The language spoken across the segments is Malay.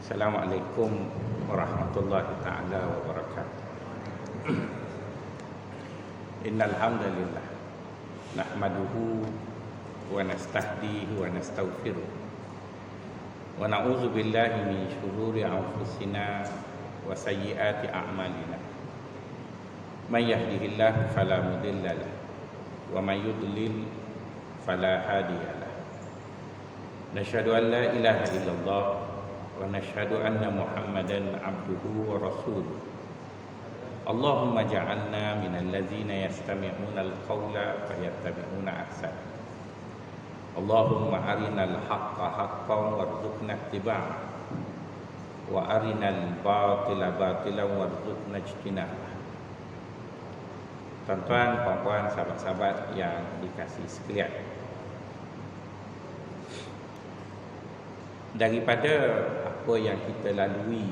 Assalamualaikum warahmatullahi taala wabarakatuh. Innal hamdalillah nahmaduhu wa nasta'dihi wa nastaghfiruh wa na'udzu billahi min shururi anfusina wa sayyiati a'malina. May yahdihillahu fala mudilla lahu wa may yudlil fala hadiya lahu. Nashhadu an la ilaha illallah wa nashhadu anna Muhammadan abduhu wa rasuluh. Allahumma ja'alna minal ladzina yastami'una al-qawla fayattabi'una ahsana. Allahumma arinal haqqa haqqan warzuqna ittiba'ah wa arinal batila batilan warzuqna ijtinabah. Tuan-tuan, puan-puan, sahabat-sahabat yang dikasihi sekalian, daripada apa yang kita lalui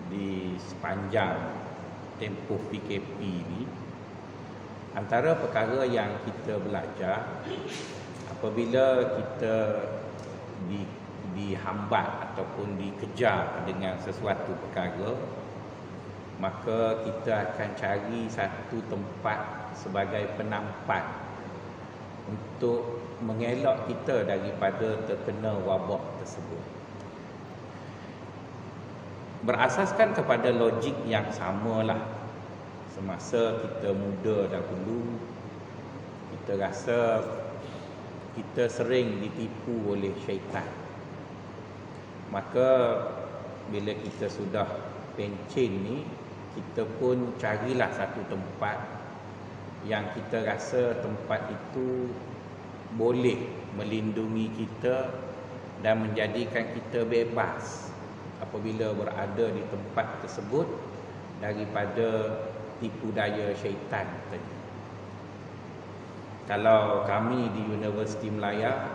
di sepanjang tempoh PKP ini, antara perkara yang kita belajar apabila kita dihambat ataupun dikejar dengan sesuatu perkara, maka kita akan cari satu tempat sebagai penampat untuk mengelak kita daripada terkena wabak tersebut. Berasaskan kepada logik yang samalah. Semasa kita muda dahulu, kita rasa kita sering ditipu oleh syaitan. Maka bila kita sudah pencen ni, kita pun carilah satu tempat yang kita rasa tempat itu boleh melindungi kita dan menjadikan kita bebas apabila berada di tempat tersebut daripada tipu daya syaitan tadi. Kalau kami di Universiti Melaya,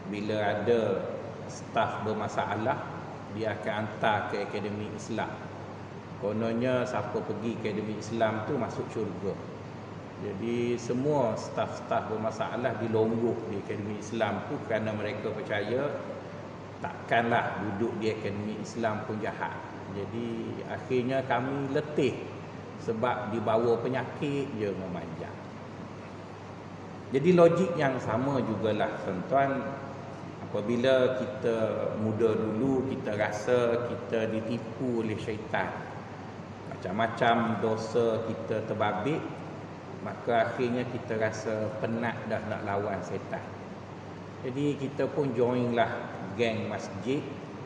bila ada staf bermasalah, dia akan hantar ke Akademi Islam. Kononnya siapa pergi Akademi Islam tu masuk syurga. Jadi semua staf-staf bermasalah dilonggoh di Akademi Islam tu kerana mereka percaya takkanlah duduk di Akademi Islam pun jahat. Jadi akhirnya kami letih sebab dibawa penyakit je memanjang. Jadi logik yang sama jugalah tuan-tuan, apabila kita muda dulu kita rasa kita ditipu oleh syaitan, macam-macam dosa kita terbabit, maka akhirnya kita rasa penat dah nak lawan setan. Jadi kita pun join lah geng masjid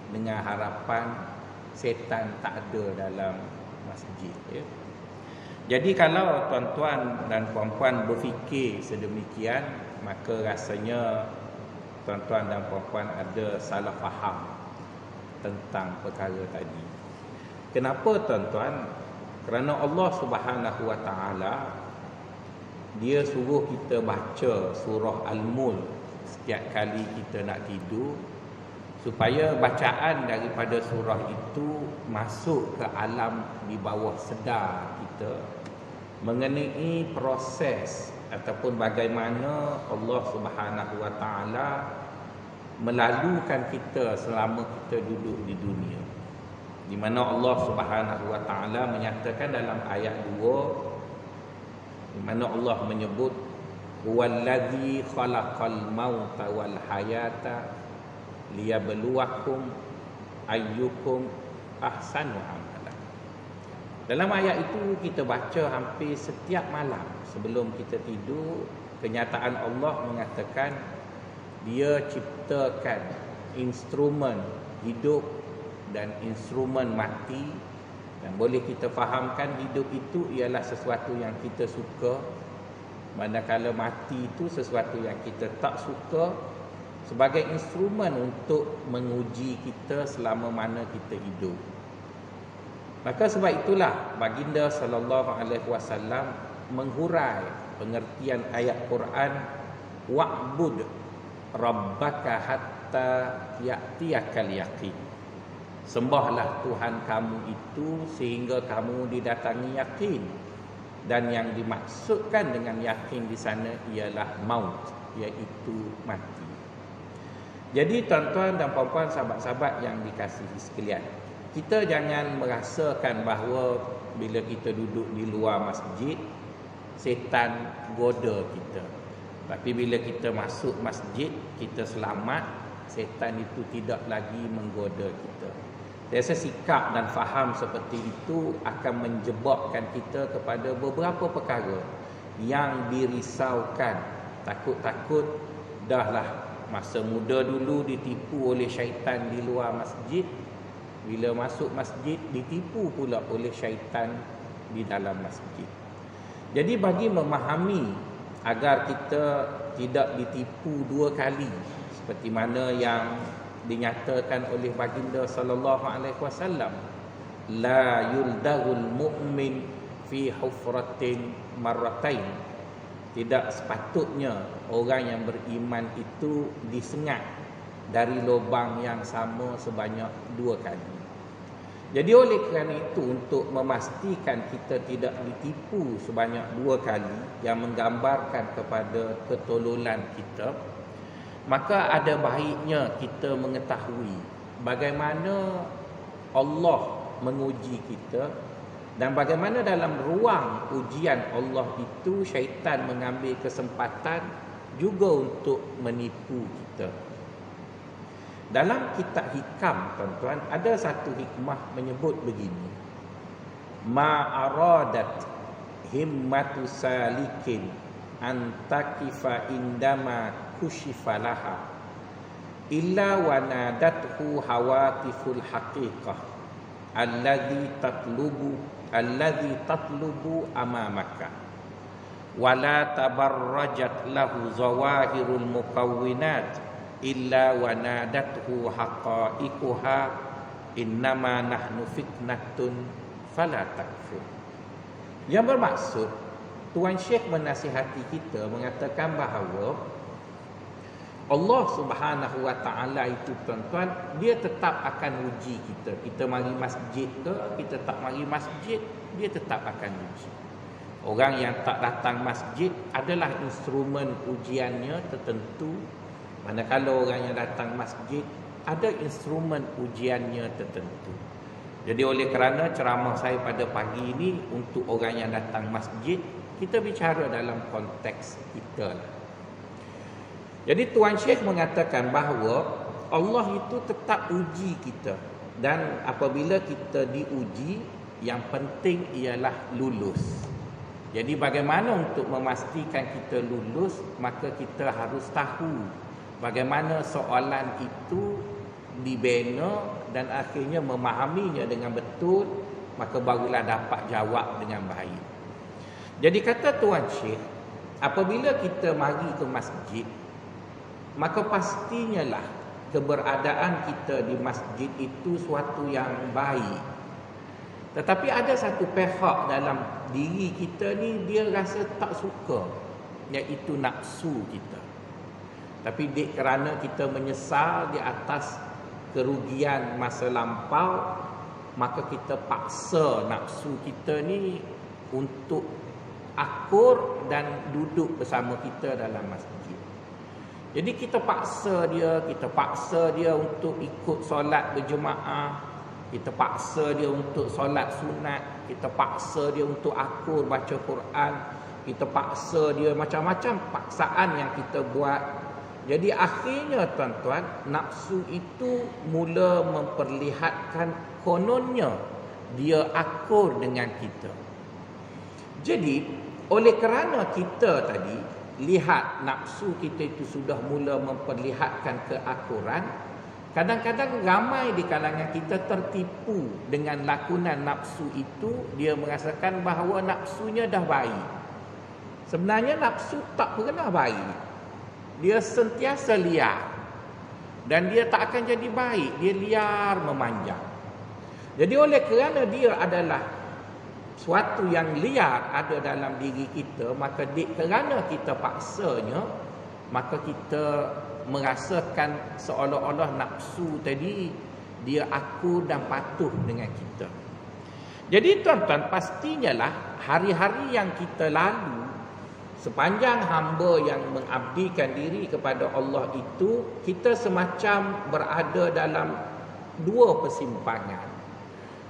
dengan harapan setan tak ada dalam masjid, ya. Jadi kalau tuan-tuan dan puan-puan berfikir sedemikian, maka rasanya tuan-tuan dan puan-puan ada salah faham tentang perkara tadi. Kenapa tuan-tuan? Kerana Allah Subhanahu Wa Taala Dia suruh kita baca surah Al-Mulk setiap kali kita nak tidur, supaya bacaan daripada surah itu masuk ke alam di bawah sedar kita mengenai proses ataupun bagaimana Allah Subhanahu Wa Taala melalukan kita selama kita duduk di dunia. Di mana Allah Subhanahu Wa Taala menyatakan dalam ayat 2, di mana Allah menyebut huwallazi khalaqal mauta wal hayata liyabluwakum ayyukum ahsanu amala. Dalam ayat itu kita baca hampir setiap malam sebelum kita tidur, kenyataan Allah mengatakan Dia ciptakan instrumen hidup dan instrumen mati. Dan boleh kita fahamkan hidup itu ialah sesuatu yang kita suka, manakala mati itu sesuatu yang kita tak suka, sebagai instrumen untuk menguji kita selama mana kita hidup. Maka sebab itulah baginda sallallahu alaihi wasallam menghurai pengertian ayat Quran wa'bud rabbaka hatta ya'tiyakal yaqin. Sembahlah Tuhan kamu itu sehingga kamu didatangi yakin. Dan yang dimaksudkan dengan yakin di sana ialah maut, iaitu mati. Jadi tuan-tuan dan puan-puan, sahabat-sahabat yang dikasihi sekalian, kita jangan merasakan bahawa bila kita duduk di luar masjid, setan goda kita. Tapi bila kita masuk masjid, kita selamat, setan itu tidak lagi menggoda kita. Saya rasa sikap dan faham seperti itu akan menjebakkan kita kepada beberapa perkara yang dirisaukan. Takut-takut dahlah masa muda dulu ditipu oleh syaitan di luar masjid, bila masuk masjid ditipu pula oleh syaitan di dalam masjid. Jadi bagi memahami agar kita tidak ditipu dua kali, seperti mana yang dinyatakan oleh baginda sallallahu alaihi wasallam, la yuldagul mu'min fi hufratin marratain. Tidak sepatutnya orang yang beriman itu disengat dari lubang yang sama sebanyak dua kali. Jadi oleh kerana itu, untuk memastikan kita tidak ditipu sebanyak dua kali yang menggambarkan kepada ketololan kita, maka ada baiknya kita mengetahui bagaimana Allah menguji kita dan bagaimana dalam ruang ujian Allah itu syaitan mengambil kesempatan juga untuk menipu kita. Dalam kitab Hikam, tuan-tuan, ada satu hikmah menyebut begini: ma aradat himmatu salikin antakifa indama kushifalaha illa wa nadathu hawatiful haqiqah alladhi tatlubu amamaka wala tabarrajat lahu zawahirul mukawwinat illa wa nadathu haqa'iquha innama nahnu fitnatun fala takfur. Yang bermaksud, Tuan Syekh menasihati kita mengatakan bahawa Allah Subhanahu wa taala itu, tuan-tuan, dia tetap akan uji kita. Kita mari masjid ke, kita tak mari masjid, dia tetap akan uji. Orang yang tak datang masjid adalah instrumen ujiannya tertentu, manakala orang yang datang masjid ada instrumen ujiannya tertentu. Jadi oleh kerana ceramah saya pada pagi ini untuk orang yang datang masjid, kita bicara dalam konteks kita. Jadi Tuan Syekh mengatakan bahawa Allah itu tetap uji kita, dan apabila kita diuji, yang penting ialah lulus. Jadi bagaimana untuk memastikan kita lulus, maka kita harus tahu bagaimana soalan itu dibina dan akhirnya memahaminya dengan betul, maka barulah dapat jawab dengan baik. Jadi kata Tuan Syekh, apabila kita mari ke masjid, maka pastinya lah keberadaan kita di masjid itu suatu yang baik. Tetapi ada satu pihak dalam diri kita ni, dia rasa tak suka, iaitu nafsu kita. Tapi kerana kita menyesal di atas kerugian masa lampau, maka kita paksa nafsu kita ni untuk akur dan duduk bersama kita dalam masjid. Jadi kita paksa dia untuk ikut solat berjemaah, kita paksa dia untuk solat sunat, kita paksa dia untuk akur baca Quran, kita paksa dia macam-macam paksaan yang kita buat. Jadi akhirnya, tuan-tuan, nafsu itu mula memperlihatkan kononnya dia akur dengan kita. Jadi oleh kerana kita tadi lihat nafsu kita itu sudah mula memperlihatkan keakuran, kadang-kadang ramai di kalangan kita tertipu dengan lakonan nafsu itu. Dia merasakan bahawa nafsunya dah baik. Sebenarnya nafsu tak pernah baik. Dia sentiasa liar, dan dia tak akan jadi baik. Dia liar memanjang. Jadi oleh kerana dia adalah suatu yang liar ada dalam diri kita, maka kerana kita paksanya, maka kita merasakan seolah-olah nafsu tadi dia akur dan patuh dengan kita. Jadi tuan-tuan, pastinya lah hari-hari yang kita lalu Sepanjang hamba yang mengabdikan diri kepada Allah itu, kita semacam berada dalam dua persimpangan.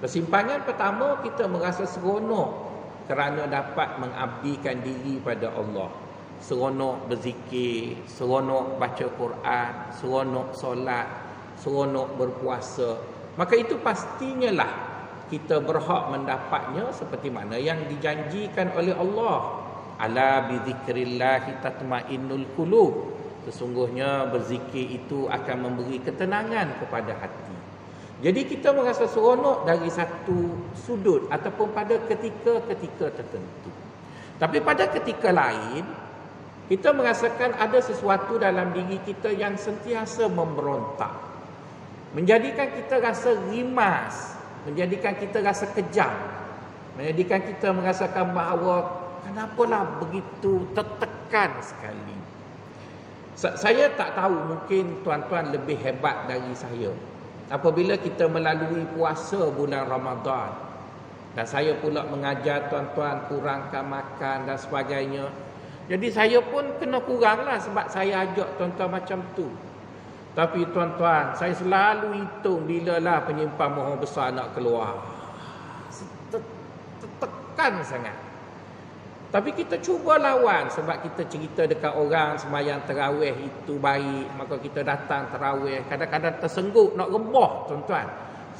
Persimpangan pertama, kita merasa seronok kerana dapat mengabdikan diri pada Allah. Seronok berzikir, seronok baca Quran, seronok solat, seronok berpuasa. Maka itu pastinya lah kita berhak mendapatnya seperti mana yang dijanjikan oleh Allah. Ala bi dzikrillah tatmainnul qulub. Sesungguhnya berzikir itu akan memberi ketenangan kepada hati. Jadi kita merasa seronok dari satu sudut ataupun pada ketika-ketika tertentu. Tapi pada ketika lain, kita merasakan ada sesuatu dalam diri kita yang sentiasa memberontak. Menjadikan kita rasa rimas, menjadikan kita rasa kejam, menjadikan kita merasakan bahawa kenapalah begitu tertekan sekali. Saya tak tahu, mungkin tuan-tuan lebih hebat dari saya. Apabila kita melalui puasa bulan Ramadan, dan saya pula mengajar tuan-tuan kurangkan makan dan sebagainya. Jadi saya pun kena kuranglah sebab saya ajak tuan-tuan macam tu. Tapi tuan-tuan, saya selalu hitung bilalah penyimpan mohon besar nak keluar. Tertekan sangat. Tapi kita cuba lawan sebab kita cerita dekat orang sembahyang tarawih itu baik, maka kita datang tarawih. Kadang-kadang tersenggut nak rebah tuan-tuan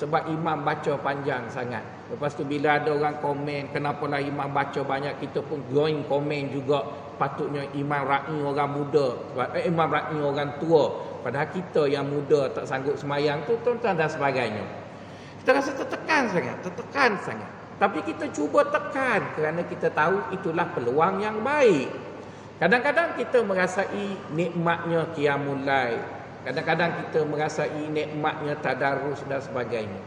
sebab imam baca panjang sangat. Lepas tu bila ada orang komen kenapalah imam baca banyak, kita pun join komen juga. Patutnya imam ra'i orang muda, imam ra'i orang tua. Padahal kita yang muda tak sanggup sembahyang tu tuan-tuan dan sebagainya. Kita rasa tertekan sangat. Tapi kita cuba tekan kerana kita tahu itulah peluang yang baik. Kadang-kadang kita merasai nikmatnya qiyamul lail. Kadang-kadang kita merasai nikmatnya tadarus dan sebagainya.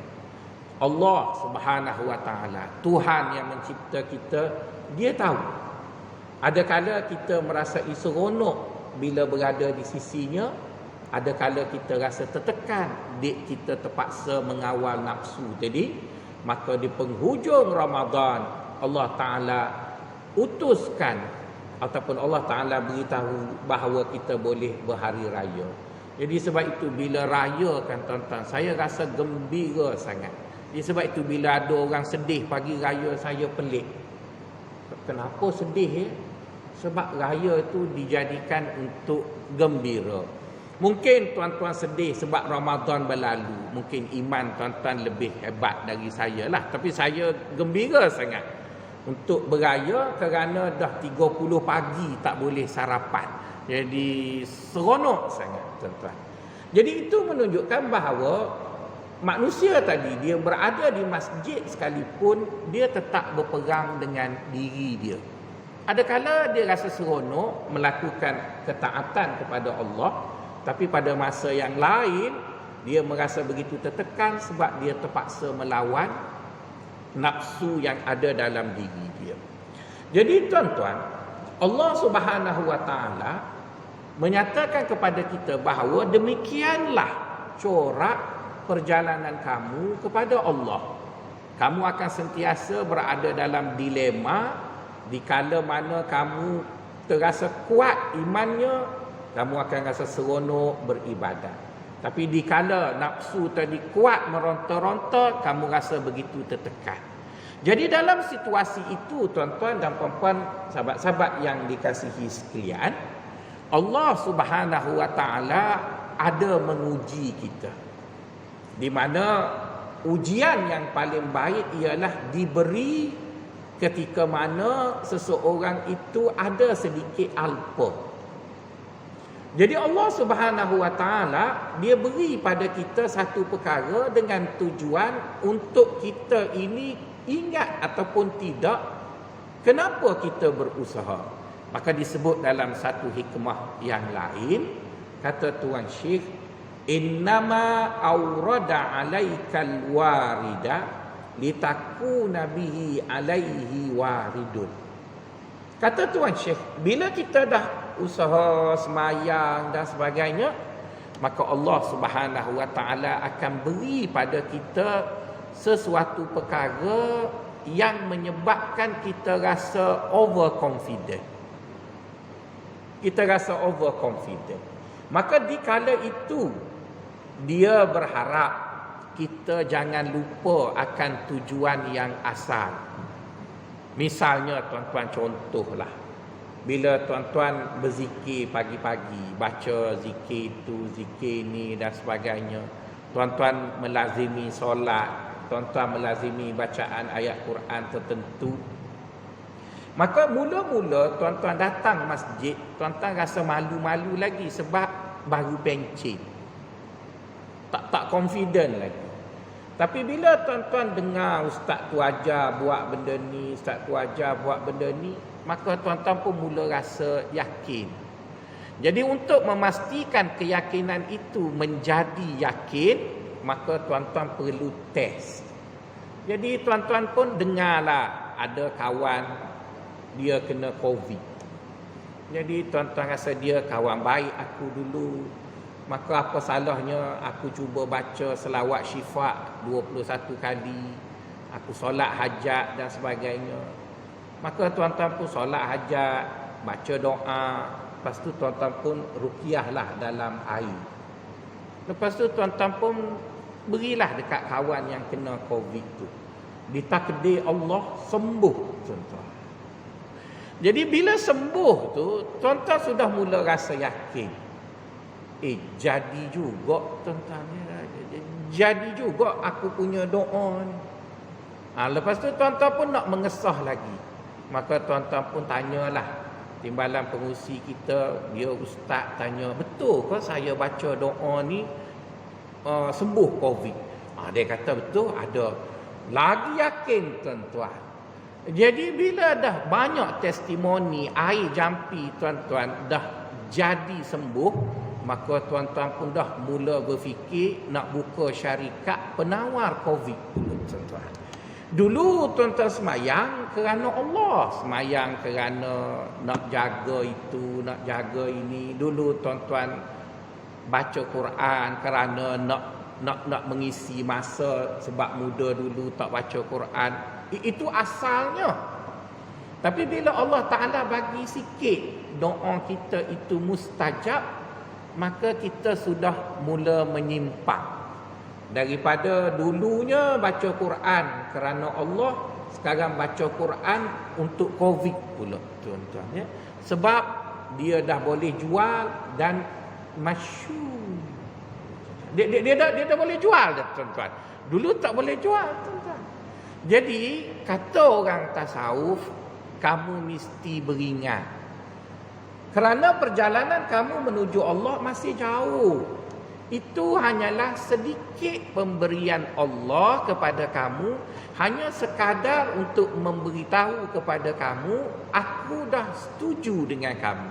Allah Subhanahu wa taala, Tuhan yang mencipta kita, dia tahu. Ada kala kita merasai seronok bila berada di sisinya, ada kala kita rasa tertekan, kita terpaksa mengawal nafsu tadi. Maka di penghujung Ramadan, Allah Ta'ala utuskan ataupun Allah Ta'ala beritahu bahawa kita boleh berhari raya. Jadi sebab itu bila raya kan tuan-tuan, saya rasa gembira sangat. Jadi sebab itu bila ada orang sedih pagi raya, saya pelik. Kenapa sedih ya? Sebab raya itu dijadikan untuk gembira. Mungkin tuan-tuan sedih sebab Ramadan berlalu. Mungkin iman tuan-tuan lebih hebat dari saya lah. Tapi saya gembira sangat untuk beraya kerana dah 30 pagi tak boleh sarapan. Jadi seronok sangat tuan-tuan. Jadi itu menunjukkan bahawa manusia tadi, dia berada di masjid sekalipun, dia tetap berperang dengan diri dia. Adakala dia rasa seronok melakukan ketaatan kepada Allah, tapi pada masa yang lain dia merasa begitu tertekan sebab dia terpaksa melawan nafsu yang ada dalam diri dia. Jadi tuan-tuan, Allah Subhanahu wa taala menyatakan kepada kita bahawa demikianlah corak perjalanan kamu kepada Allah. Kamu akan sentiasa berada dalam dilema. Di kala mana kamu terasa kuat imannya, kamu akan rasa seronok beribadat. Tapi di kala nafsu tadi kuat meronta-ronta, kamu rasa begitu tertekan. Jadi dalam situasi itu tuan-tuan dan puan-puan, sahabat-sahabat yang dikasihi sekalian, Allah Subhanahu wa taala ada menguji kita. Di mana ujian yang paling baik ialah diberi ketika mana seseorang itu ada sedikit alpa. Jadi Allah Subhanahu wa taala dia beri pada kita satu perkara dengan tujuan untuk kita ini ingat ataupun tidak kenapa kita berusaha. Maka disebut dalam satu hikmah yang lain, kata Tuan Syekh, innama awrada alaikal warida litakuna bihi alaihi waridun. Kata Tuan Syekh, bila kita dah usaha semayang dan sebagainya, maka Allah Subhanahu wa taala akan beri pada kita sesuatu perkara yang menyebabkan kita rasa overconfident. kita rasa overconfident. Maka di kala itu dia berharap kita jangan lupa akan tujuan yang asal. Misalnya tuan-tuan, contohlah, bila tuan-tuan berzikir pagi-pagi, baca zikir itu, zikir ini dan sebagainya, tuan-tuan melazimi solat, tuan-tuan melazimi bacaan ayat Quran tertentu, maka mula-mula tuan-tuan datang masjid, tuan-tuan rasa malu-malu lagi sebab baru pencet. Tak confident lagi. Tapi bila tuan-tuan dengar ustaz tu ajar buat benda ni, ustaz tu ajar buat benda ni, maka tuan-tuan pun mula rasa yakin. Jadi untuk memastikan keyakinan itu menjadi yakin, maka tuan-tuan perlu test. Jadi tuan-tuan pun dengarlah ada kawan dia kena COVID. Jadi tuan-tuan rasa dia kawan baik aku dulu, maka apa salahnya aku cuba baca selawat syifa 21 kali, aku solat hajat dan sebagainya. Maka tuan-tuan pun solat hajat, baca doa, lepas tu tuan-tuan pun ruqyah lah dalam air. Lepas tu tuan-tuan pun berilah dekat kawan yang kena COVID tu. Ditakdir Allah sembuh tuan-tuan. Jadi bila sembuh tu, tuan-tuan sudah mula rasa yakin. Jadi juga tuan-tuan, jadi juga aku punya doa ni. Lepas tu tuan-tuan pun nak mengesah lagi. Maka tuan-tuan pun tanyalah timbalan pengurusi kita, dia ustaz tanya, betul ke saya baca doa ni sembuh COVID? Dia kata betul, ada. Lagi yakin tuan-tuan. Jadi bila dah banyak testimoni air jampi tuan-tuan dah jadi sembuh, maka tuan-tuan pun dah mula berfikir nak buka syarikat penawar COVID dulu tuan-tuan. Dulu tuan-tuan semayang kerana Allah, semayang kerana nak jaga itu, nak jaga ini. Dulu tuan-tuan baca Quran kerana nak mengisi masa sebab muda dulu tak baca Quran. Itu asalnya. Tapi bila Allah Ta'ala bagi sikit doa kita itu mustajab, maka kita sudah mula menyimpang. Daripada dulunya baca Quran kerana Allah, sekarang baca Quran untuk COVID pula tuan-tuan, ya. Sebab dia dah boleh jual dan masyhur. Dia dah boleh jual dah tuan-tuan. Dulu tak boleh jual tuan-tuan. Jadi kata orang tasawuf, kamu mesti beringat kerana perjalanan kamu menuju Allah masih jauh. Itu hanyalah sedikit pemberian Allah kepada kamu, hanya sekadar untuk memberitahu kepada kamu, aku dah setuju dengan kamu.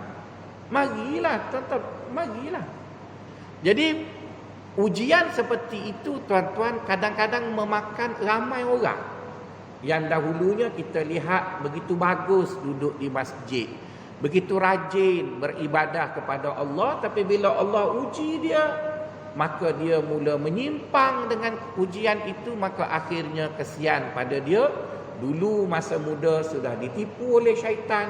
Marilah tetap, marilah. Jadi ujian seperti itu tuan-tuan kadang-kadang memakan ramai orang. Yang dahulunya kita lihat begitu bagus duduk di masjid, begitu rajin beribadah kepada Allah, tapi bila Allah uji dia, maka dia mula menyimpang dengan ujian itu, maka akhirnya kesian pada dia. Dulu masa muda sudah ditipu oleh syaitan,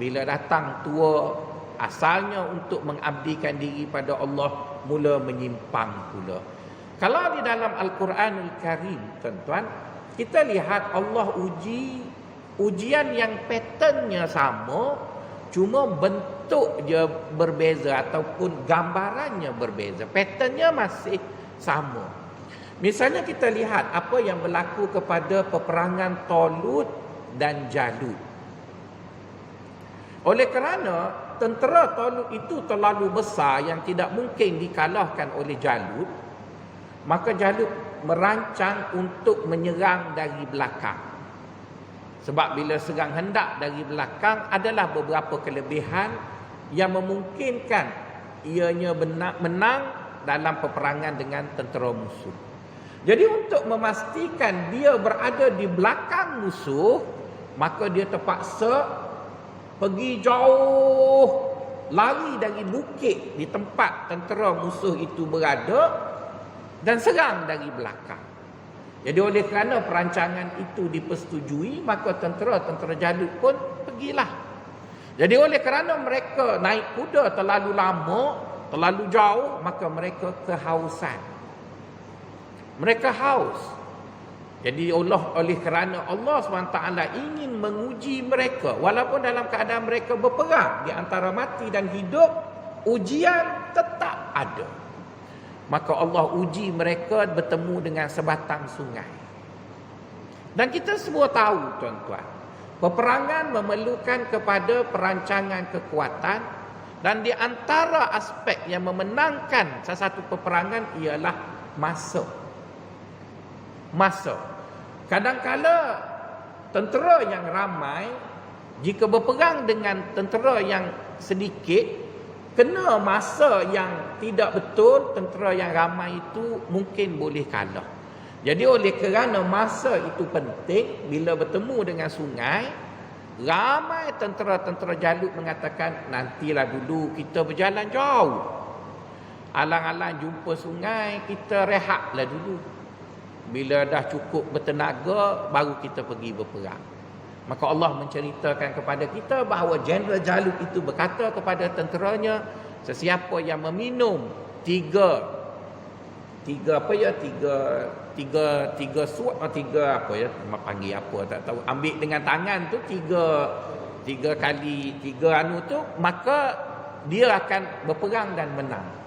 bila datang tua asalnya untuk mengabdikan diri pada Allah, mula menyimpang pula. Kalau di dalam Al-Quranul Karim tuan-tuan, kita lihat Allah uji, ujian yang patternnya sama, cuma bentuk dia berbeza ataupun gambarannya berbeza. Patternnya masih sama. Misalnya kita lihat apa yang berlaku kepada peperangan Talut dan Jalut. Oleh kerana tentera Talut itu terlalu besar yang tidak mungkin dikalahkan oleh Jalut, maka Jalut merancang untuk menyerang dari belakang. Sebab bila serang hendak dari belakang adalah beberapa kelebihan yang memungkinkan ianya menang dalam peperangan dengan tentera musuh. Jadi untuk memastikan dia berada di belakang musuh, maka dia terpaksa pergi jauh, lari dari bukit di tempat tentera musuh itu berada dan serang dari belakang. Jadi oleh kerana perancangan itu dipersetujui, maka tentera-tentera Jalut pun pergilah. Jadi oleh kerana mereka naik kuda terlalu lama, terlalu jauh, maka mereka kehausan. Mereka haus. Jadi oleh kerana Allah SWT ingin menguji mereka, walaupun dalam keadaan mereka berperang di antara mati dan hidup, ujian tetap ada. Maka Allah uji mereka bertemu dengan sebatang sungai. Dan kita semua tahu, tuan-tuan, peperangan memerlukan kepada perancangan kekuatan, dan di antara aspek yang memenangkan satu peperangan ialah masa. Kadang-kala tentera yang ramai, jika berperang dengan tentera yang sedikit, kena masa yang tidak betul, tentera yang ramai itu mungkin boleh kalah. Jadi oleh kerana masa itu penting, bila bertemu dengan sungai, ramai tentera-tentera Jalut mengatakan, nantilah dulu kita berjalan jauh. Alang-alang jumpa sungai, kita rehatlah dulu. Bila dah cukup bertenaga, baru kita pergi berperang. Maka Allah menceritakan kepada kita bahawa Jeneral Jalut itu berkata kepada tenteranya, sesiapa yang meminum tiga suap, panggil apa tak tahu, ambil dengan tangan tu tiga kali tu, maka dia akan berperang dan menang.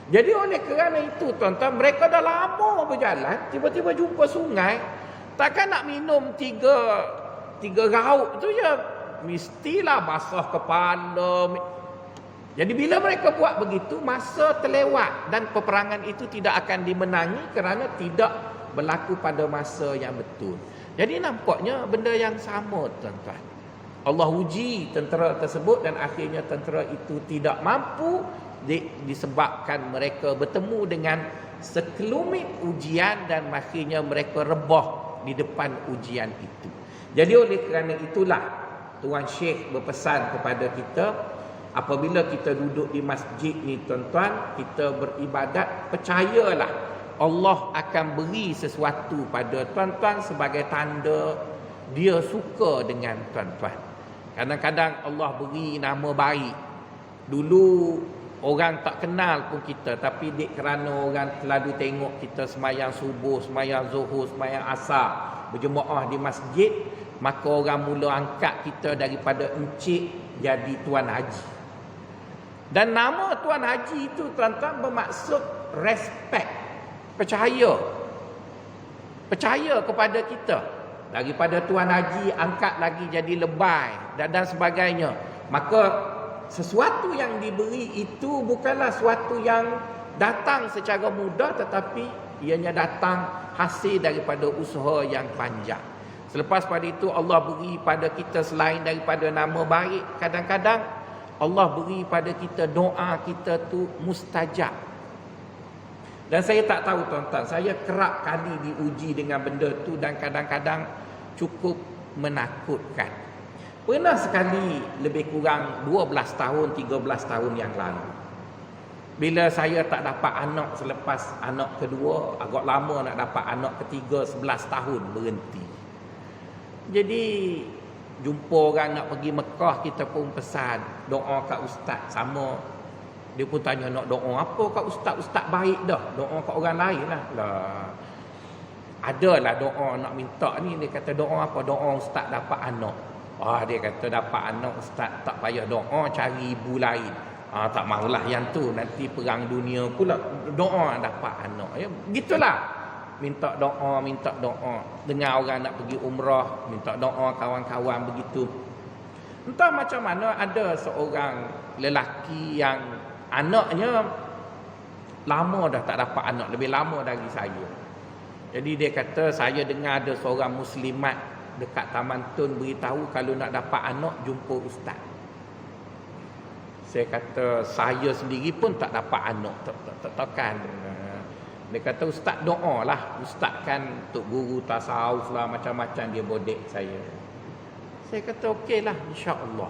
Jadi oleh kerana itu, tuan-tuan, mereka dah lama berjalan, tiba-tiba jumpa sungai, takkan nak minum tiga rauk tu je, mestilah basah kepala. Jadi bila mereka buat begitu, masa terlewat dan peperangan itu tidak akan dimenangi kerana tidak berlaku pada masa yang betul. Jadi nampaknya benda yang sama, tuan-tuan. Allah uji tentera tersebut dan akhirnya tentera itu tidak mampu disebabkan mereka bertemu dengan sekelumit ujian dan akhirnya mereka rebah di depan ujian itu. Jadi oleh kerana itulah Tuan Syekh berpesan kepada kita, apabila kita duduk di masjid ni, tuan-tuan, kita beribadat, percayalah Allah akan beri sesuatu pada tuan-tuan sebagai tanda dia suka dengan tuan-tuan. Kadang-kadang Allah beri nama baik. Dulu orang tak kenal pun kita, tapi kerana orang selalu tengok kita semayang subuh, semayang zuhur, semayang asar, berjemaah di masjid, maka orang mula angkat kita daripada encik jadi Tuan Haji. Dan nama Tuan Haji itu, tuan-tuan, bermaksud respect, percaya kepada kita. Daripada Tuan Haji angkat lagi jadi lebay dan sebagainya. Maka sesuatu yang diberi itu bukanlah sesuatu yang datang secara mudah, tetapi ianya datang hasil daripada usaha yang panjang. Selepas pada itu Allah beri pada kita selain daripada nama baik, kadang-kadang Allah beri pada kita doa kita tu mustajab. Dan saya tak tahu, tuan-tuan, saya kerap kali diuji dengan benda tu dan kadang-kadang cukup menakutkan. Pernah sekali lebih kurang 12 tahun, 13 tahun yang lalu, bila saya tak dapat anak selepas anak kedua, agak lama nak dapat anak ketiga, 11 tahun berhenti. Jadi jumpa orang nak pergi Mekah, kita pun pesan doa kat ustaz sama. Dia pun tanya, nak doa apa kat ustaz? Ustaz baik dah, doa kat orang lain lah. Adalah doa nak minta ni. Dia kata, doa apa? Doa ustaz dapat anak. Dia kata, dapat anak ustaz tak payah doa, cari ibu lain. Tak mahulah yang tu, nanti perang dunia pula. Doa dapat anak. Ya, gitulah. Minta doa. Dengar orang nak pergi umrah, minta doa kawan-kawan begitu. Entah macam mana ada seorang lelaki yang anaknya lama dah tak dapat anak, lebih lama dari saya. Jadi dia kata, saya dengar ada seorang muslimat dekat Taman Tun beritahu kalau nak dapat anak jumpa ustaz. Saya kata, saya sendiri pun tak dapat anak, takkan. Dia kata, ustaz doa lah. Ustaz kan untuk guru tasawuf lah, macam-macam dia bodek saya. Saya kata, okeylah, insya-Allah.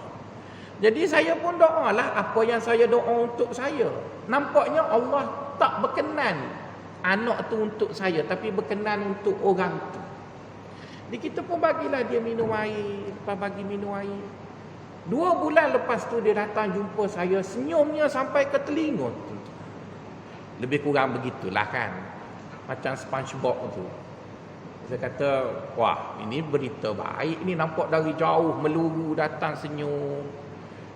Jadi saya pun doa lah apa yang saya doa untuk saya. Nampaknya Allah tak berkenan anak tu untuk saya, tapi berkenan untuk orang tu. Jadi kita pun bagilah dia minum air, lepas bagi minum air. 2 bulan lepas tu dia datang jumpa saya, senyumnya sampai ke telinga. Lebih kurang begitulah kan. Macam SpongeBob tu. Saya kata, wah, ini berita baik ni, nampak dari jauh meluru datang senyum.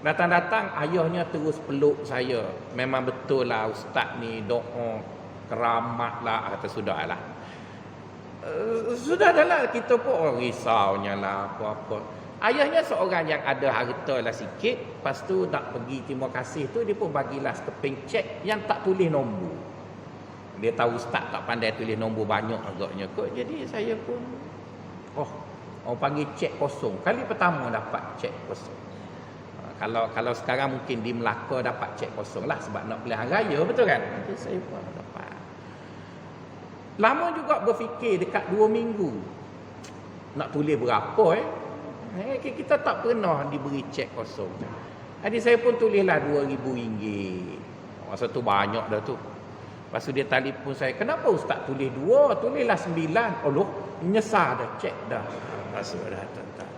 Datang-datang ayahnya terus peluk saya. Memang betul lah ustaz ni doa keramat lah. Kata sudahlah. Sudah dah lah, kita pun risaunya lah apa-apa. Ayahnya seorang yang ada harta lah sikit. Lepas tu nak pergi terima kasih tu, dia pun bagilah sekeping cek yang tak tulis nombor. Dia tahu ustaz tak pandai tulis nombor banyak agaknya kot. Jadi saya pun, orang panggil cek kosong. Kali pertama dapat cek kosong. Kalau sekarang mungkin di Melaka dapat cek kosong lah sebab nak pilihan raya, betul kan? Jadi saya pun dapat. Lama juga berfikir dekat 2 minggu. Nak tulis berapa kita tak pernah diberi cek kosong. Jadi saya pun tulislah RM2,000. Masa tu banyak dah tu. Lepas tu dia telefon saya, kenapa ustaz tulis 2? Tulislah 9. Oh loh, menyesal dah, cek dah. Masuk dah tuan-tuan.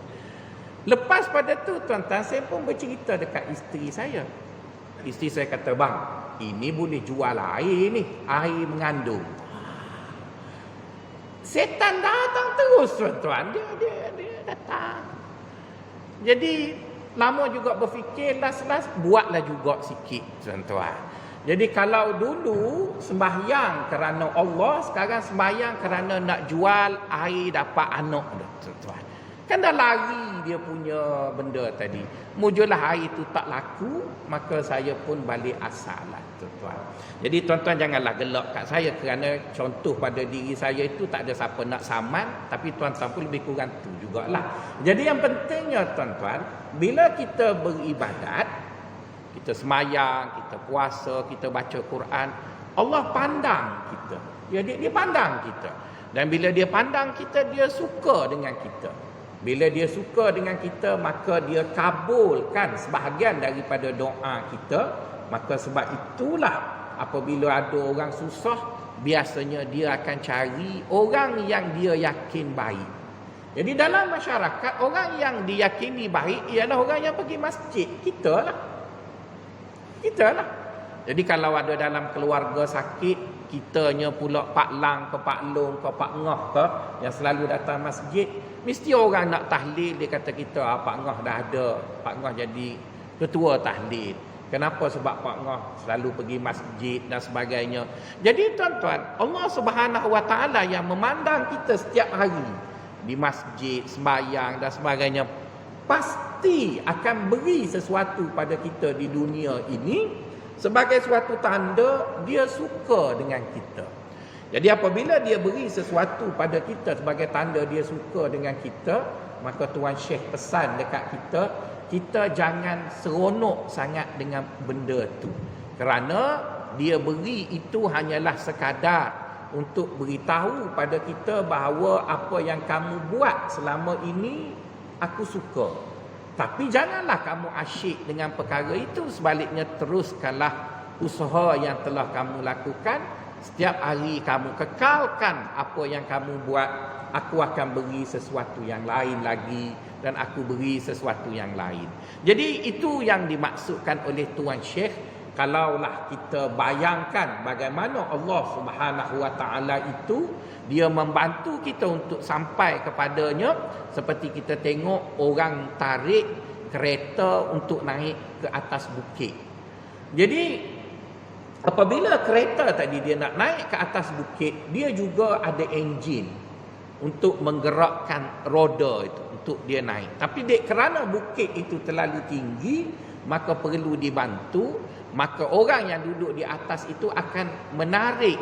Lepas pada tu tuan-tuan, saya pun bercerita dekat isteri saya. Isteri saya kata, bang, ini boleh jual air ni, air mengandung. Setan datang terus tuan-tuan. Dia datang. Jadi lama juga berfikir, last buatlah juga sikit tuan-tuan. Jadi kalau dulu sembahyang kerana Allah, sekarang sembahyang kerana nak jual air dapat anak dah tuan-tuan. Kan dah lari dia punya benda tadi. Mujulah air tu tak laku, maka saya pun balik asal lah tuan-tuan. Jadi tuan-tuan janganlah gelak kat saya kerana contoh pada diri saya itu tak ada siapa nak saman, tapi tuan-tuan pun lebih kurang tu jugalah. Jadi yang pentingnya tuan-tuan, bila kita beribadat, kita semayang, kita puasa, kita baca Quran, Allah pandang kita. Dia pandang kita. Dan bila dia pandang kita, dia suka dengan kita. Bila dia suka dengan kita, maka dia kabulkan sebahagian daripada doa kita. Maka sebab itulah apabila ada orang susah, biasanya dia akan cari orang yang dia yakin baik. Jadi dalam masyarakat, orang yang diyakini baik ialah orang yang pergi masjid. Kita lah. Jadi kalau ada dalam keluarga sakit, kitanya pula Pak Lang ke Pak Long ke Pak Ngah ke yang selalu datang masjid, mesti orang nak tahlil, dia kata kita, Pak Ngah dah ada, Pak Ngah jadi ketua tahlil. Kenapa? Sebab Pak Ngah selalu pergi masjid dan sebagainya. Jadi tuan-tuan, Allah Subhanahu Wa Taala yang memandang kita setiap hari di masjid, sembahyang dan sebagainya, pasti akan beri sesuatu pada kita di dunia ini sebagai suatu tanda dia suka dengan kita. Jadi apabila dia beri sesuatu pada kita sebagai tanda dia suka dengan kita, maka Tuan Syekh pesan dekat kita, kita jangan seronok sangat dengan benda tu. Kerana dia beri itu hanyalah sekadar untuk beritahu pada kita bahawa apa yang kamu buat selama ini aku suka. Tapi janganlah kamu asyik dengan perkara itu. Sebaliknya teruskanlah usaha yang telah kamu lakukan. Setiap hari kamu kekalkan apa yang kamu buat. Aku akan beri sesuatu yang lain lagi. Dan aku beri sesuatu yang lain. Jadi itu yang dimaksudkan oleh Tuan Syekh. Kalaulah kita bayangkan bagaimana Allah Subhanahu Wa Taala itu, dia membantu kita untuk sampai kepadanya, seperti kita tengok orang tarik kereta untuk naik ke atas bukit. Jadi apabila kereta tadi dia nak naik ke atas bukit, dia juga ada enjin untuk menggerakkan roda itu untuk dia naik. Tapi kerana bukit itu terlalu tinggi, maka perlu dibantu. Maka orang yang duduk di atas itu akan menarik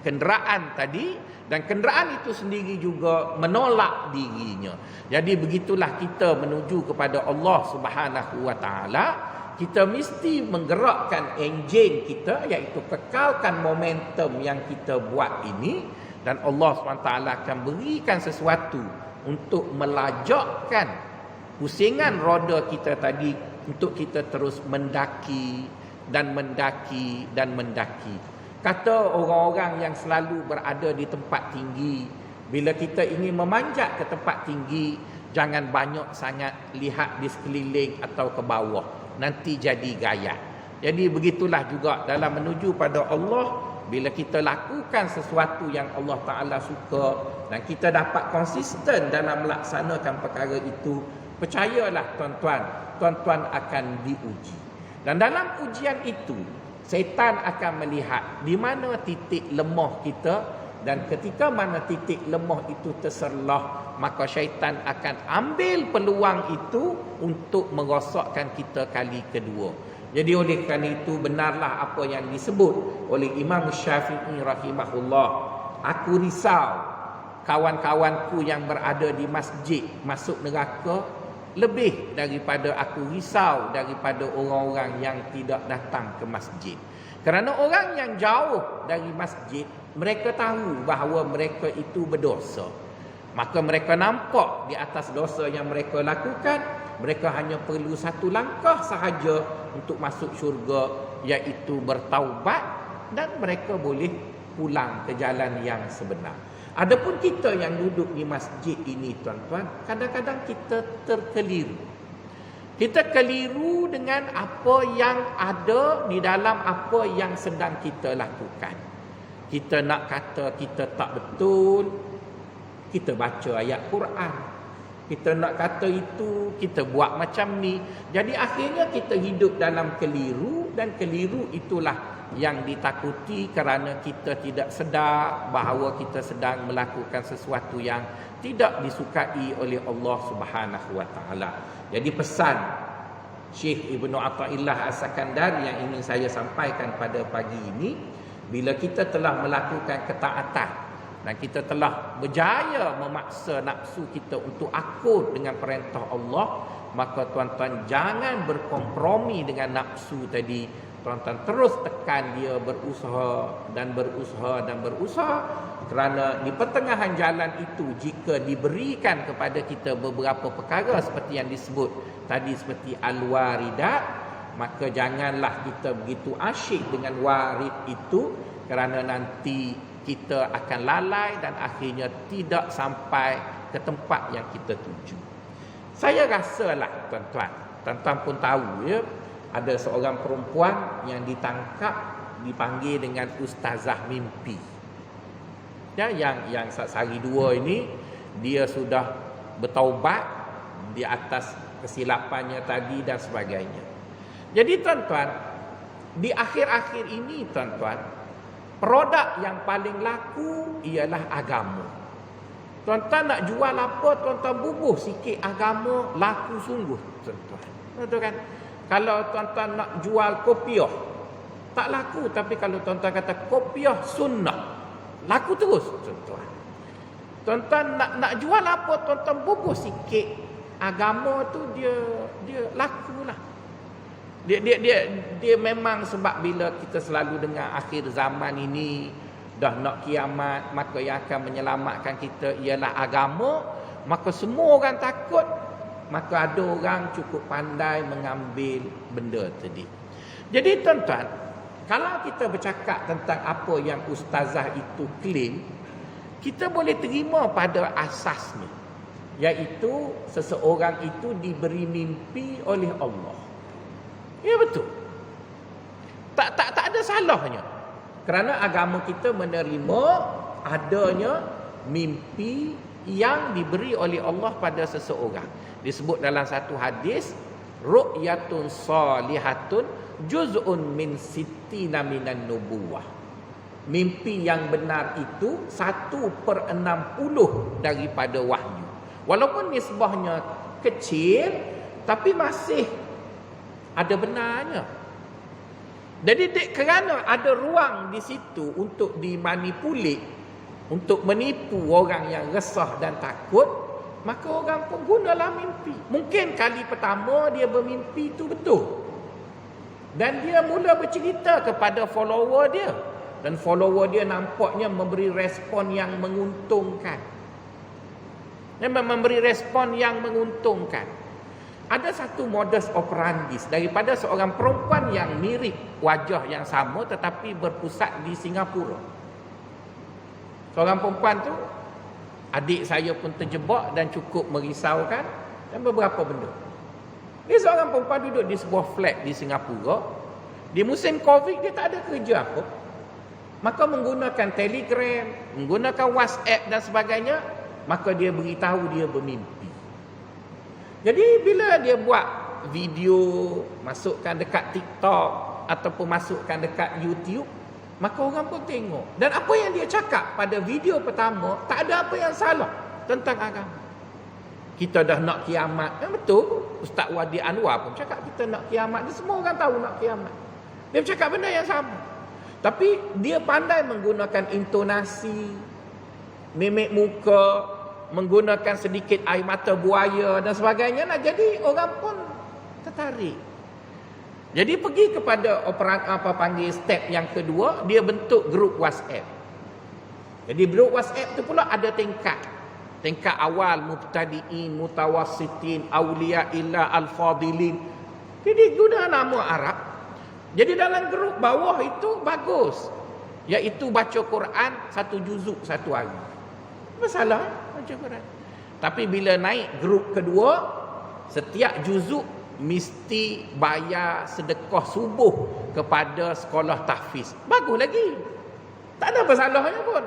kenderaan tadi, dan kenderaan itu sendiri juga menolak dirinya. Jadi begitulah kita menuju kepada Allah Subhanahu Wa Taala. Kita mesti menggerakkan enjin kita, iaitu kekalkan momentum yang kita buat ini, dan Allah SWT akan berikan sesuatu untuk melajakkan pusingan roda kita tadi, untuk kita terus mendaki dan mendaki dan mendaki. Kata orang-orang yang selalu berada di tempat tinggi, bila kita ingin memanjat ke tempat tinggi, Jangan banyak sangat lihat di sekeliling atau ke bawah. Nanti jadi gayat. Jadi begitulah juga dalam menuju pada Allah. Bila kita lakukan sesuatu yang Allah Ta'ala suka dan kita dapat konsisten dalam melaksanakan perkara itu, percayalah tuan-tuan akan diuji. Dan dalam ujian itu, syaitan akan melihat di mana titik lemah kita, dan ketika mana titik lemah itu terserlah, maka syaitan akan ambil peluang itu untuk merosakkan kita kali kedua. Jadi oleh kerana itu benarlah apa yang disebut oleh Imam Syafi'i rahimahullah. Aku risau kawan-kawanku yang berada di masjid masuk neraka lebih daripada aku risau daripada orang-orang yang tidak datang ke masjid. Kerana orang yang jauh dari masjid, mereka tahu bahawa mereka itu berdosa. Maka mereka nampak di atas dosa yang mereka lakukan, mereka hanya perlu satu langkah sahaja untuk masuk syurga, iaitu bertaubat, dan mereka boleh pulang ke jalan yang sebenar. Adapun kita yang duduk di masjid ini, tuan-tuan, kadang-kadang kita terkeliru. Kita keliru dengan apa yang ada di dalam apa yang sedang kita lakukan. Kita nak kata kita tak betul, kita baca ayat Quran. Kita nak kata itu, kita buat macam ni. Jadi akhirnya kita hidup dalam keliru, dan keliru itulah yang ditakuti kerana kita tidak sedar bahawa kita sedang melakukan sesuatu yang tidak disukai oleh Allah Subhanahu Wa Taala. Jadi pesan Syekh Ibnu Athaillah As-Sakandari yang ingin saya sampaikan pada pagi ini, bila kita telah melakukan ketaatan dan kita telah berjaya memaksa nafsu kita untuk akur dengan perintah Allah, maka tuan-tuan jangan berkompromi dengan nafsu tadi. Tuan-tuan terus tekan dia, berusaha dan berusaha dan berusaha. Kerana di pertengahan jalan itu, jika diberikan kepada kita beberapa perkara seperti yang disebut tadi, seperti al-waridat, maka janganlah kita begitu asyik dengan warid itu, kerana nanti kita akan lalai dan akhirnya tidak sampai ke tempat yang kita tuju. Saya rasalah tuan-tuan pun tahu ya, ada seorang perempuan yang ditangkap, dipanggil dengan ustazah mimpi. Ya, yang sehari dua ini dia sudah bertaubat di atas kesilapannya tadi dan sebagainya. Jadi tuan-tuan, di akhir-akhir ini tuan-tuan, produk yang paling laku ialah agama. Tuan-tuan nak jual apa, tuan-tuan bubuh sikit agama, laku sungguh tuan-tuan. Betul kan? Kalau tuan-tuan nak jual kopiah, tak laku. Tapi kalau tuan-tuan kata kopiah sunnah, laku terus tuan-tuan. Tuan-tuan nak jual apa, tuan-tuan bubuh sikit agama tu, dia lakulah. Dia memang, sebab bila kita selalu dengar akhir zaman ini dah nak kiamat, maka yang akan menyelamatkan kita ialah agama, maka semua orang takut, maka ada orang cukup pandai mengambil benda tadi. Jadi tuan-tuan, kalau kita bercakap tentang apa yang ustazah itu claim, kita boleh terima pada asasnya, iaitu seseorang itu diberi mimpi oleh Allah. Ya betul. Tak ada salahnya. Kerana agama kita menerima adanya mimpi yang diberi oleh Allah pada seseorang. Disebut dalam satu hadis, ru'yatun salihatun juz'un min sittina minan nubuwah. Mimpi yang benar itu 1/60 daripada wahyu. Walaupun nisbahnya kecil, tapi masih ada benarnya. Jadi kerana ada ruang di situ untuk dimanipulit, untuk menipu orang yang resah dan takut, maka orang pun gunalah mimpi. Mungkin kali pertama dia bermimpi itu betul, dan dia mula bercerita kepada follower dia, dan follower dia nampaknya memberi respon yang menguntungkan. Memberi respon yang menguntungkan. Ada satu modus operandi daripada seorang perempuan yang mirip wajah yang sama tetapi berpusat di Singapura. Seorang perempuan tu Adik saya pun terjebak dan cukup merisaukan, dan beberapa benda. Dia seorang perempuan duduk di sebuah flat di Singapura. Di musim Covid dia tak ada kerja apa. Maka menggunakan Telegram, menggunakan WhatsApp dan sebagainya, maka dia beritahu dia bermimpi. Jadi bila dia buat video, masukkan dekat TikTok ataupun masukkan dekat YouTube, maka orang pun tengok. Dan apa yang dia cakap pada video pertama, tak ada apa yang salah tentang agama. Kita dah nak kiamat. Betul. Ustaz Wadi Anwar pun cakap kita nak kiamat. Dan semua orang tahu nak kiamat. Dia bercakap benda yang sama. Tapi dia pandai menggunakan intonasi, mimik muka, menggunakan sedikit air mata buaya dan sebagainya. Nah, jadi orang pun tertarik. Jadi pergi kepada step yang kedua, dia bentuk grup WhatsApp. Jadi grup WhatsApp tu pula ada tingkat. Tingkat awal, mubtadi'in, mutawassitin, awliya'illah, al-fadilin. Jadi guna nama Arab. Jadi dalam grup bawah itu bagus. Iaitu baca Quran 1 juzuk 1 hari. Masalah baca Quran. Tapi bila naik grup kedua, setiap juzuk mesti bayar sedekah subuh kepada sekolah tahfiz. Bagus lagi. Tak ada masalahnya pun.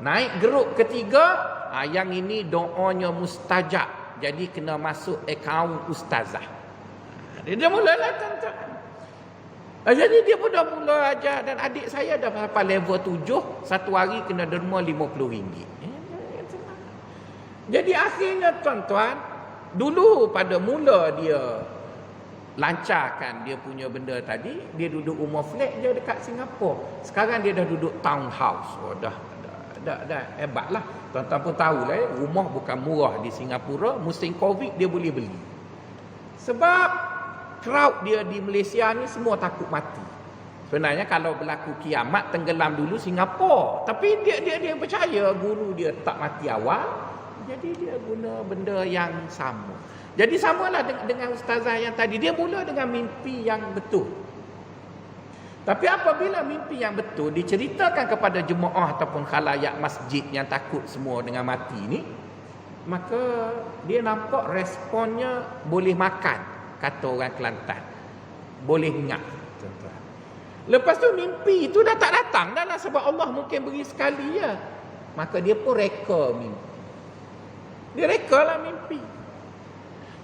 Naik grup ketiga, yang ini doanya mustajab. Jadi kena masuk akaun ustazah. Dia mulalah tuan-tuan. Jadi dia pun dah mula ajar. Dan adik saya dah sampai level 7, satu hari kena derma RM50. Jadi akhirnya tuan-tuan, dulu pada mula dia lancarkan dia punya benda tadi, dia duduk rumah flat je dekat Singapura. Sekarang dia dah duduk townhouse. Dah hebat lah. Tuan-tuan pun tahulah, rumah bukan murah di Singapura. Musim Covid dia boleh beli. Sebab crowd dia di Malaysia ni semua takut mati. Sebenarnya kalau berlaku kiamat, tenggelam dulu Singapura. Tapi dia percaya guru dia tak mati awal. Jadi dia guna benda yang sama. Jadi samalah dengan ustazah yang tadi. Dia mula dengan mimpi yang betul. Tapi apabila mimpi yang betul diceritakan kepada jemaah ataupun khalayak masjid yang takut semua dengan mati ni, maka dia nampak responnya boleh makan, kata orang Kelantan. Boleh ingat. Lepas tu mimpi itu dah tak datang dah lah, sebab Allah mungkin beri sekali ya. Maka dia pun reka mimpi. Dia reka lah mimpi.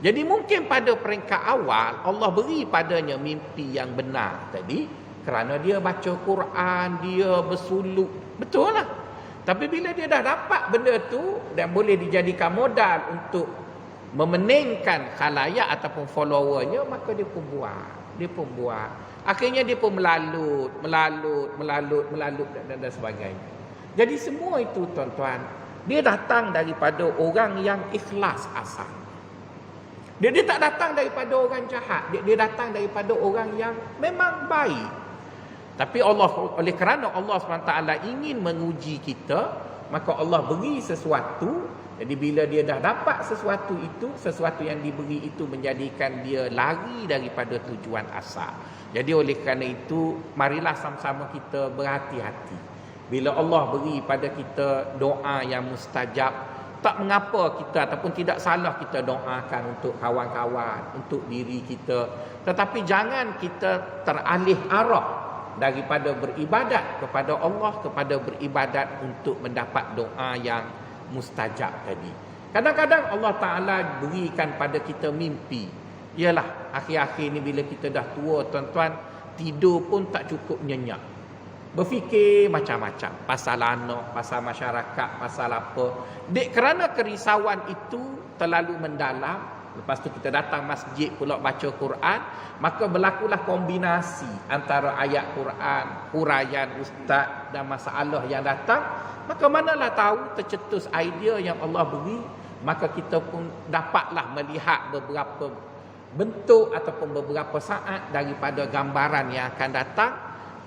Jadi mungkin pada peringkat awal Allah beri padanya mimpi yang benar tadi kerana dia baca Quran, dia bersuluk. Betul lah. Tapi bila dia dah dapat benda tu dan boleh dijadikan modal untuk memeningkan khalayak ataupun followernya, maka dia pun buat. Dia pun buat. Akhirnya dia pun melalut dan sebagainya. Jadi semua itu tuan-tuan, dia datang daripada orang yang ikhlas asal. Dia tak datang daripada orang jahat. Dia datang daripada orang yang memang baik. Tapi Allah, oleh kerana Allah SWT ingin menguji kita, maka Allah beri sesuatu. Jadi bila dia dah dapat sesuatu itu, sesuatu yang diberi itu menjadikan dia lari daripada tujuan asal. Jadi oleh kerana itu, marilah sama-sama kita berhati-hati. Bila Allah beri pada kita doa yang mustajab, tak mengapa kita ataupun tidak salah kita doakan untuk kawan-kawan, untuk diri kita. Tetapi jangan kita teralih arah daripada beribadat kepada Allah kepada beribadat untuk mendapat doa yang mustajab tadi. Kadang-kadang Allah Ta'ala berikan pada kita mimpi. Yalah, akhir-akhir ni bila kita dah tua tuan-tuan, tidur pun tak cukup nyenyak. Berfikir macam-macam. Pasal anak, pasal masyarakat, pasal apa. Dek kerana kerisauan itu terlalu mendalam, lepas tu kita datang masjid pula baca Quran, maka berlakulah kombinasi antara ayat Quran, huraian ustaz dan masalah yang datang. Maka manalah tahu tercetus idea yang Allah beri, maka kita pun dapatlah melihat beberapa bentuk ataupun beberapa saat daripada gambaran yang akan datang.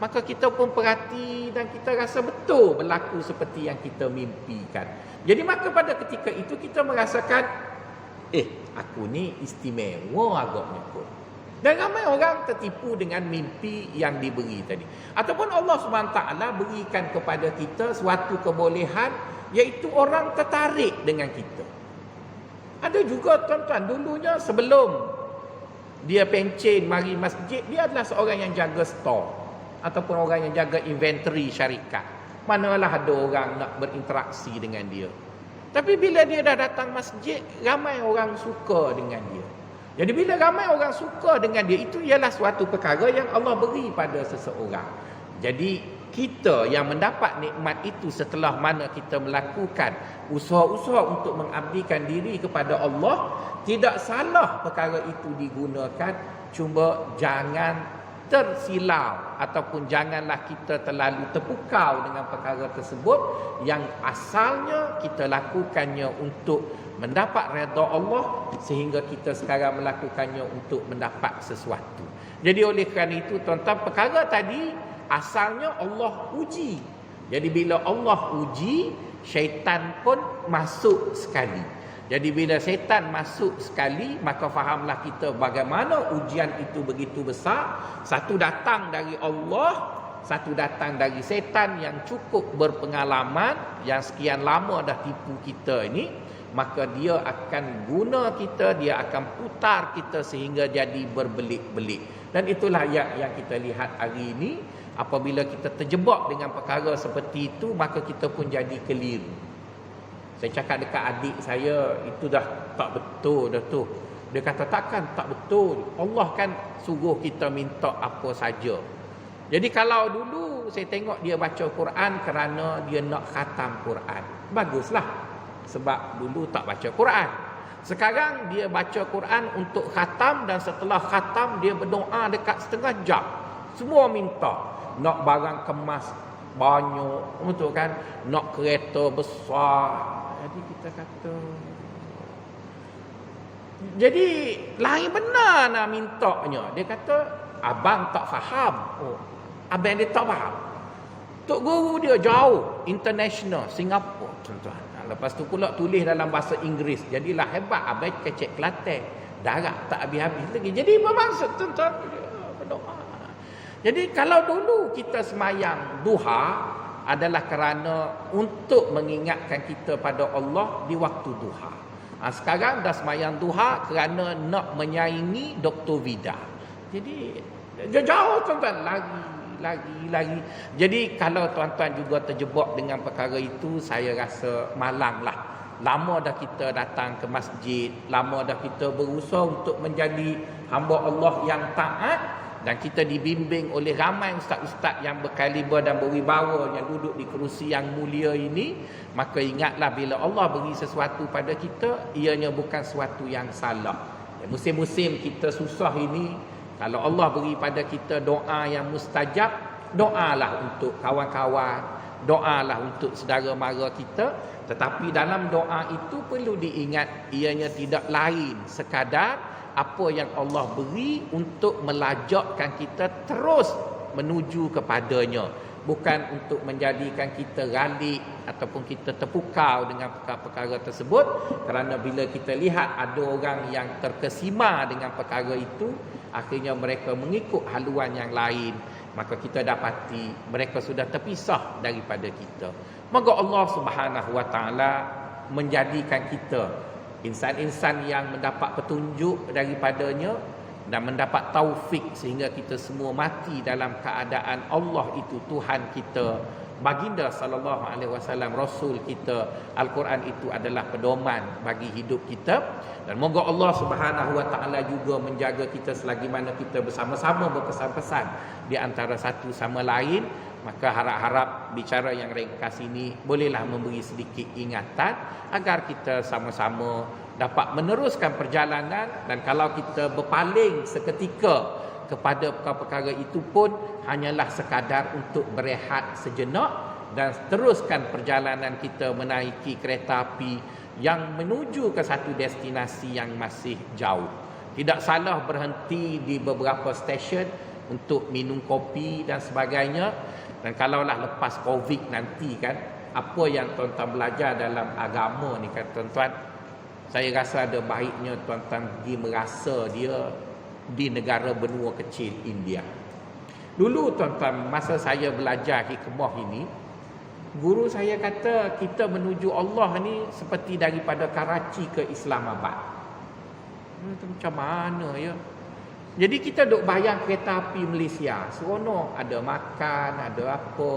Maka kita pun perhati dan kita rasa betul berlaku seperti yang kita mimpikan. Jadi maka pada ketika itu kita merasakan, aku ni istimewa agaknya pun. Dan ramai orang tertipu dengan mimpi yang diberi tadi. Ataupun Allah SWT berikan kepada kita suatu kebolehan, iaitu orang tertarik dengan kita. Ada juga tuan-tuan, dulunya sebelum dia pencen mari masjid, dia adalah seorang yang jaga store ataupun orang yang jaga inventory syarikat. Manalah ada orang nak berinteraksi dengan dia. Tapi bila dia dah datang masjid, ramai orang suka dengan dia. Jadi bila ramai orang suka dengan dia, itu ialah suatu perkara yang Allah beri pada seseorang. Jadi kita yang mendapat nikmat itu setelah mana kita melakukan usaha-usaha untuk mengabdikan diri kepada Allah, tidak salah perkara itu digunakan, cuma jangan tersilau ataupun janganlah kita terlalu terpukau dengan perkara tersebut yang asalnya kita lakukannya untuk mendapat redha Allah, sehingga kita sekarang melakukannya untuk mendapat sesuatu. Jadi oleh kerana itu tuan-tuan, perkara tadi asalnya Allah uji. Jadi bila Allah uji, syaitan pun masuk sekali. Jadi bila syaitan masuk sekali, maka fahamlah kita bagaimana ujian itu begitu besar. Satu datang dari Allah, satu datang dari syaitan yang cukup berpengalaman, yang sekian lama dah tipu kita ini. Maka dia akan guna kita, dia akan putar kita sehingga jadi berbelit-belit. Dan itulah yang kita lihat hari ini. Apabila kita terjebak dengan perkara seperti itu, maka kita pun jadi keliru. Saya cakap dekat adik saya, itu dah tak betul dah tu. Dia kata takkan tak betul. Allah kan suruh kita minta apa saja. Jadi kalau dulu saya tengok dia baca Quran kerana dia nak khatam Quran, baguslah. Sebab dulu tak baca Quran. Sekarang dia baca Quran untuk khatam, dan setelah khatam dia berdoa dekat setengah jam. Semua minta. Nak barang kemas banyak, betul kan? Nak kereta besar. Jadi kita kata, jadi lain benar nak mintanya. Dia kata, abang tak faham. Oh, abang dia tak faham. Tok guru dia jauh, international, Singapura, tuan-tuan. Lepas tu pula tulis dalam bahasa Inggeris. Jadilah hebat, abang kecek Kelantan. Darah tak habis-habis lagi. Jadi bermaksud tuan-tuan, berdoa. Jadi kalau dulu kita semayang duha adalah kerana untuk mengingatkan kita pada Allah di waktu duha. Sekarang dah semayang duha kerana nak menyaingi Dr. Vida. Jadi jauh tuan-tuan, lagi. Jadi kalau tuan-tuan juga terjebak dengan perkara itu, saya rasa malanglah. Lama dah kita datang ke masjid, lama dah kita berusaha untuk menjadi hamba Allah yang taat, dan kita dibimbing oleh ramai ustaz-ustaz yang berkaliber dan berwibawa yang duduk di kerusi yang mulia ini. Maka ingatlah, bila Allah beri sesuatu pada kita, ianya bukan sesuatu yang salah. Musim-musim kita susah ini, kalau Allah beri pada kita doa yang mustajab, doalah untuk kawan-kawan, doalah untuk saudara mara kita. Tetapi dalam doa itu perlu diingat, ianya tidak lain sekadar apa yang Allah beri untuk melajakkan kita terus menuju kepadanya, bukan untuk menjadikan kita ralik ataupun kita terpukau dengan perkara-perkara tersebut. Kerana bila kita lihat ada orang yang terkesima dengan perkara itu, akhirnya mereka mengikut haluan yang lain, maka kita dapati mereka sudah terpisah daripada kita. Moga Allah Subhanahu Wa Taala menjadikan kita insan-insan yang mendapat petunjuk daripadanya dan mendapat taufik, sehingga kita semua mati dalam keadaan Allah itu Tuhan kita, baginda sallallahu alaihi wasallam rasul kita, Al-Quran itu adalah pedoman bagi hidup kita. Dan moga Allah Subhanahu Wa Taala juga menjaga kita selagi mana kita bersama-sama berpesan-pesan di antara satu sama lain. Maka harap-harap bicara yang ringkas ini bolehlah memberi sedikit ingatan agar kita sama-sama dapat meneruskan perjalanan. Dan kalau kita berpaling seketika kepada perkara-perkara itu pun hanyalah sekadar untuk berehat sejenak dan teruskan perjalanan kita menaiki kereta api yang menuju ke satu destinasi yang masih jauh. Tidak salah berhenti di beberapa stesen untuk minum kopi dan sebagainya. Dan kalaulah lepas Covid nanti kan, apa yang tuan-tuan belajar dalam agama ni kan tuan-tuan, saya rasa ada baiknya tuan-tuan pergi merasa dia di negara benua kecil India. Dulu tuan-tuan, masa saya belajar hikmah ini, guru saya kata kita menuju Allah ni seperti daripada Karachi ke Islamabad. Macam mana ya? Jadi kita duk bayang kereta api Malaysia, seronok, ada makan, ada apa.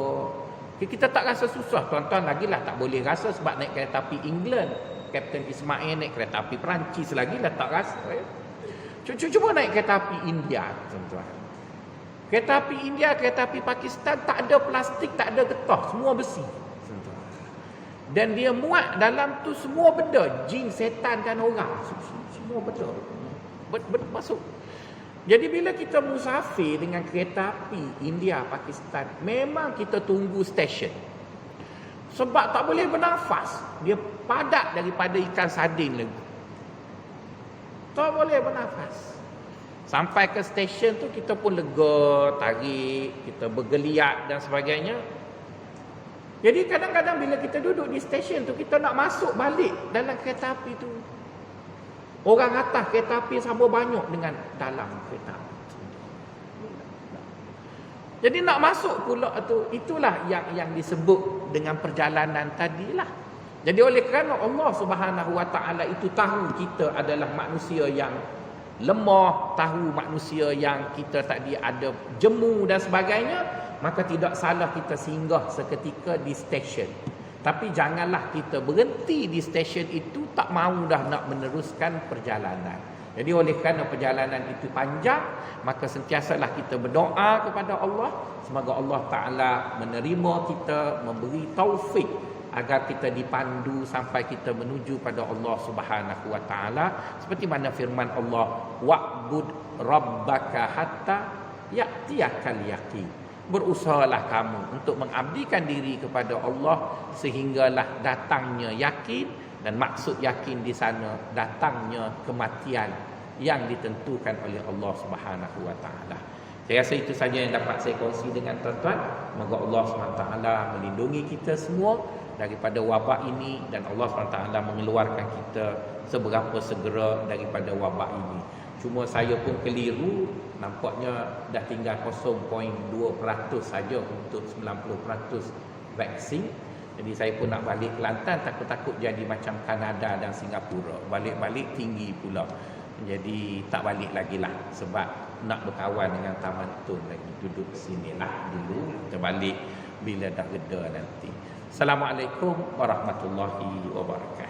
Kita tak rasa susah, tuan-tuan, lagilah tak boleh rasa sebab naik kereta api England. Kapten Ismail naik kereta api Perancis, lagilah tak rasa ya. Cuba naik kereta api India, tuan-tuan. Kereta api India, kereta api Pakistan tak ada plastik, tak ada getah, semua besi. Dan dia muat dalam tu semua benda, jin, setan dan orang. Semua benda. Masuk. Jadi bila kita musafir dengan kereta api India, Pakistan, memang kita tunggu stesen. Sebab tak boleh bernafas. Dia padat daripada ikan sardin lagi. Tak boleh bernafas. Sampai ke stesen tu kita pun lega, tarik, kita bergeliat dan sebagainya. Jadi kadang-kadang bila kita duduk di stesen tu, kita nak masuk balik dalam kereta api tu. Orang atas kereta api sama banyak dengan dalam kereta api. Jadi nak masuk pula tu, itulah yang disebut dengan perjalanan tadilah. Jadi oleh kerana Allah Subhanahu Wa Taala itu tahu kita adalah manusia yang lemah, tahu manusia yang kita tadi ada jemu dan sebagainya, maka tidak salah kita singgah seketika di stesen. Tapi janganlah kita berhenti di stesen itu, tak mahu dah nak meneruskan perjalanan. Jadi oleh kerana perjalanan itu panjang, maka sentiasalah kita berdoa kepada Allah, semoga Allah Ta'ala menerima kita, memberi taufik agar kita dipandu sampai kita menuju pada Allah Subhanahu Wa Taala, seperti mana firman Allah, wa'bud rabbaka hatta ya'tiyakal yaqin. Berusahalah kamu untuk mengabdikan diri kepada Allah sehinggalah datangnya yakin, dan maksud yakin di sana datangnya kematian yang ditentukan oleh Allah Subhanahu Wa Taala. Saya rasa itu saja yang dapat saya kongsi dengan tuan-tuan. Semoga Allah SWT melindungi kita semua daripada wabak ini, dan Allah SWT mengeluarkan kita seberapa segera daripada wabak ini. Cuma saya pun keliru, nampaknya dah tinggal 0.2% saja untuk 90% vaksin. Jadi saya pun nak balik Kelantan, takut-takut jadi macam Kanada dan Singapura, balik-balik tinggi pula. Jadi tak balik lagi lah, sebab nak berkawan dengan Taman Tun lagi. Duduk sinilah dulu, kita balik bila dah reda nanti. Assalamualaikum warahmatullahi wabarakatuh.